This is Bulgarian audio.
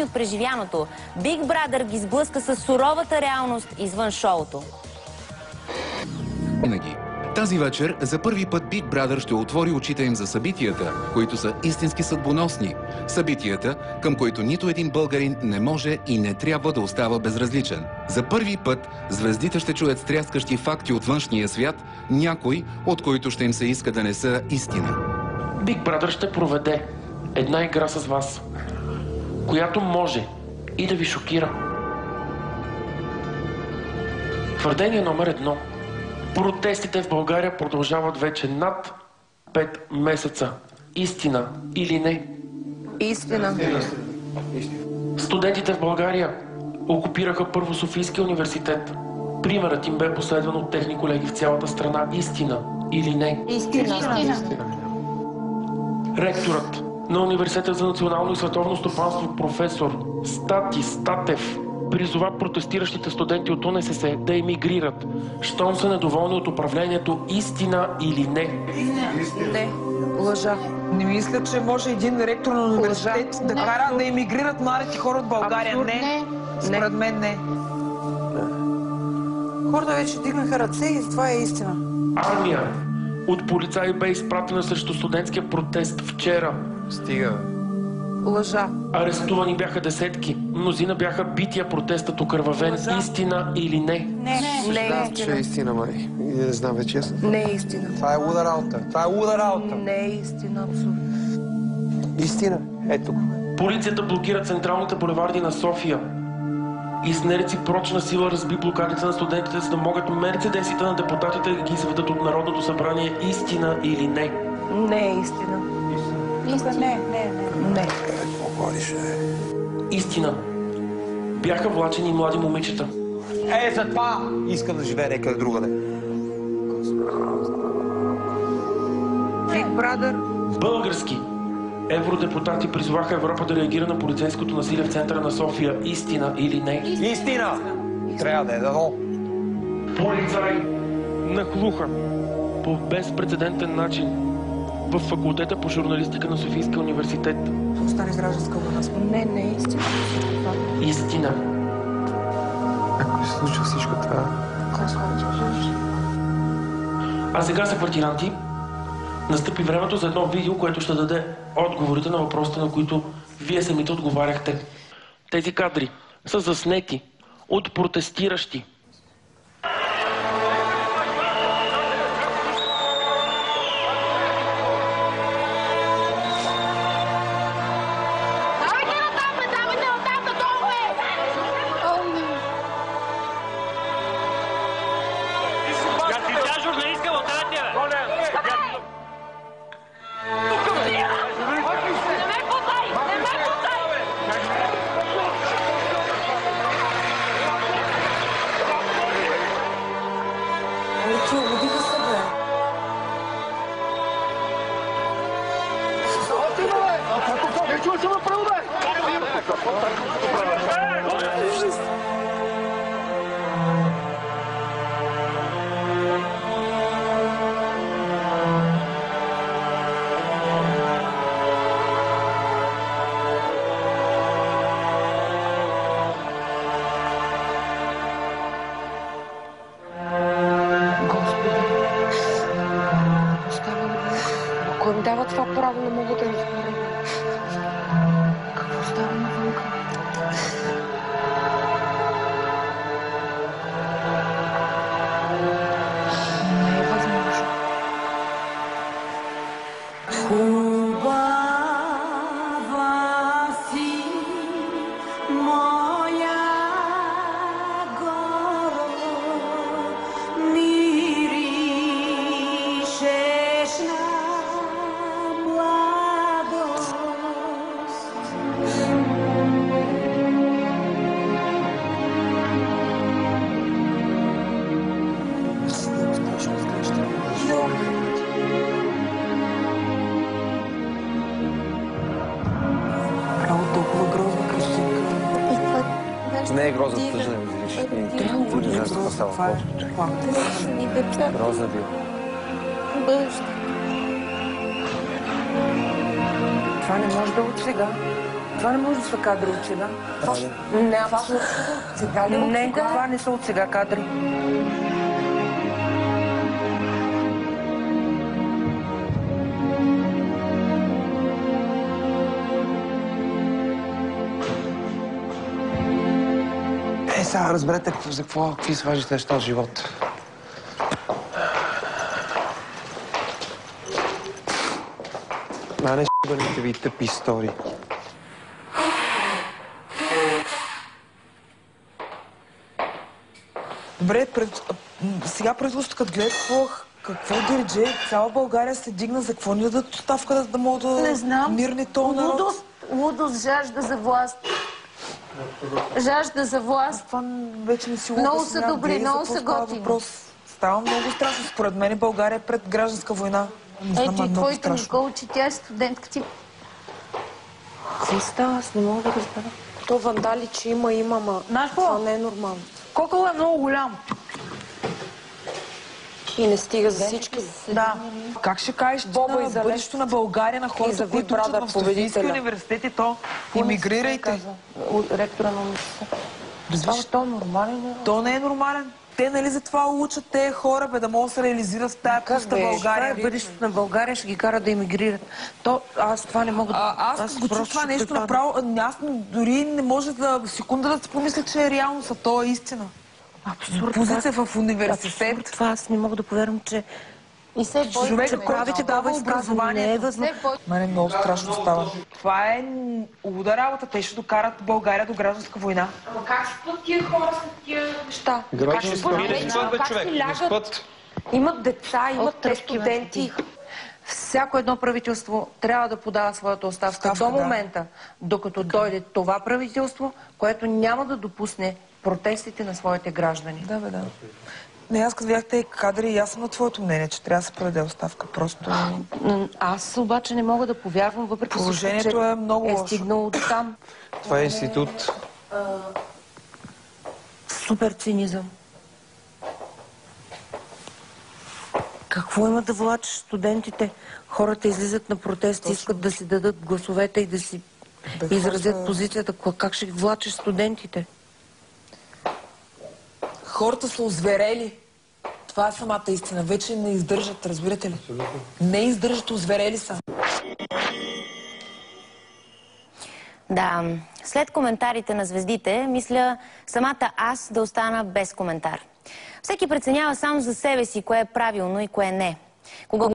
травми от преживяното, Big Brother ги сблъска с суровата реалност извън шоуто. Винаги. Тази вечер за първи път Big Brother ще отвори очите им за събитията, които са истински съдбоносни. Събитията, към които нито един българин не може и не трябва да остава безразличен. За първи път звездите ще чуят стряскащи факти от външния свят, някои от които ще им се иска да не са истина. Big Brother ще проведе една игра с вас, която може и да ви шокира. Твърдение номер 1. Протестите в България продължават вече над 5 месеца. Истина или не? Истина. Студентите в България окупираха първо Софийския университет. Примерът им бе последван от техни колеги в цялата страна. Истина или не? Истина. Ректорът на Университета за национално и световно стопанство професор Статев призова протестиращите студенти от УНСС да емигрират, щом са недоволни от управлението. Истина или не? Не. Лъжа. Не мисля, че може един ректор на университет да кара да емигрират младите хора от България. Не. Според мен не. Хората вече дигнаха ръце и това е истина. Армия от полицаи бе изпратена срещу студентския протест вчера. Стига. Лъжа. Арестувани бяха десетки. Мнозина бяха бити, протестът окървавен. Истина или не? Не е Че е истина, май. И не знам вече ясно. Не е истина. Това е луда работа. Това е луда работа. Не е истина, абсолютно. Истина. Ето. Полицията блокира централните булеварди на София. И с нереципрочна сила разби блокадите на студентите, за да могат мерцедесите на депутатите да ги изведат от Народното събрание. Истина или не? Не е истина. Не. Какво говориш, Истина. Бяха влачени млади момичета. Затова искам да живея някъде другаде. Big Brother. Български евродепутати призоваха Европа да реагира на полицейското насилие в центъра на София. Истина или не? Истина! Трябва да е дано. Полицаи нахлуха по безпрецедентен начин в факултета по журналистика на Софийския университет. Остане гражданска война. Не е истина. Истина. Ако се случва всичко това... А сега са квартиранти. Настъпи времето за едно видео, което ще даде отговорите на въпросите, на които вие самите отговаряхте. Тези кадри са заснети от протестиращи. Кой ми дава това право, не мога да разбера. Какво става навънка? Не е възможно. Хубава си, моя горо, миришеш на младост. Толкова грозна картинка. Не е грозна, тъжна, не видиш. Трябва Не знам какво става. Грозна била. Това не може да е от сега. Това не може да са кадри от сега. Не, абсолютно. Сега ли? Не, това не са от сега кадри. Сега разберете какви са важните неща от живота. Мене бъдете ви тъпи истории. Добре, сега правителството като гледа какво диридже, цяла България се дигна, за какво ни дадат оставка, да могат да Не знам. мирни този народ? Лудост, жажда за власт. Жажда за власт. Това вече не си го Много обяснявам. са добри, Де, много за какво са става готини. въпрос? Става много страшно. Според мен България е пред гражданска война. Не знам, Ето и много твоята страшно. Никола, че тя е студентка ти. Какво става? Аз не мога да разбера. То вандали, че има, ма. Знаеш Това какво? не е нормално. Кокъл е много голям. И не стига за всички. Да. Как ще кажеш Боба и на за бъдещето на България, на И хората, за които учат Брадър, в Софийския победителя. университет и то имигрирайте. От ректора на университета. Разбираш, То нормален е. то не е нормален. Те нали за това учат тези хора, бе, да могат да се реализират в тази пуста Това е България. бъдещето на България, ще ги кара да емигрират. То, аз това не мога да... Аз го чух просто това ще нещо припадна. направо. Аз дори не може да секунда да си помисля, че е реално, са то е истина. Абсурд. Позиция в университет. Абсурд. Това аз не мога да повярвам, че... И се бой. Човека, Че който правите ще дава това изказване, образование. не е възможно. Се бой. Мене много страшно става. Това е луда работа. Те ще докарат България до гражданска война. Ама как се път тия хора с тия неща? Гражданска Как война. си Спът, човек. лягат? Спът. Имат деца, имат те такива студенти. Всяко едно правителство трябва да подава своята оставка до да. момента, докато дойде това правителство, което няма да допусне протестите на своите граждани. Да, бе, да. Не, аз като видях тези кадри, и аз съм на твоето мнение, че трябва да се подаде оставка. Просто Аз обаче не мога да повярвам, въпреки Положението че е много лошо. стигнало до там. Това е институт. Супер цинизъм. Какво има да влачиш студентите? Хората излизат на протести, искат да си дадат гласовете и да си Да, изразят хората- позицията. Как ще ги влачиш студентите? хората са озверели. Това е самата истина. Вече не издържат, разбирате ли? Не издържат, озверели са. Да, след коментарите на звездите, мисля самата аз да остана без коментар. Всеки преценява сам за себе си кое е правилно и кое не. Кога